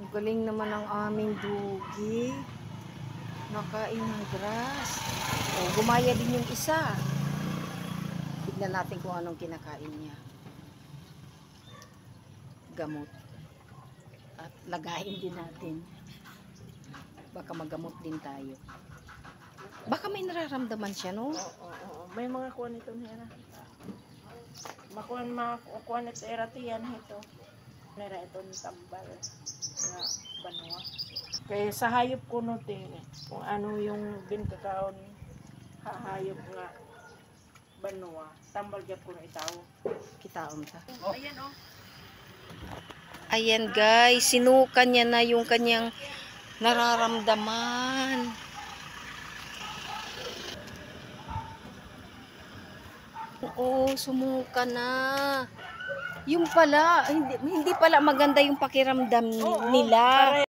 Ang galing naman ng aming dugi. Nakain ng grass. O, gumaya din yung isa. Tignan natin kung anong kinakain niya. Gamot. At lagayin din natin. Baka magamot din tayo. Baka may nararamdaman siya, no? Oo. May mga kuha nito nila. Makuha nito eratiyan ito. Nera ito ng tambal. Na banwa. Kaya sa hayop ko no kung ano yung binkakaon hayop nga banwa. Tambal gyud ko na itaw. Kitaon ka. Oh. Ayan oh. Ayan guys, sinukan niya na yung kanyang nararamdaman. Oo, sumuka na. Yung pala, hindi pala maganda yung pakiramdam nila.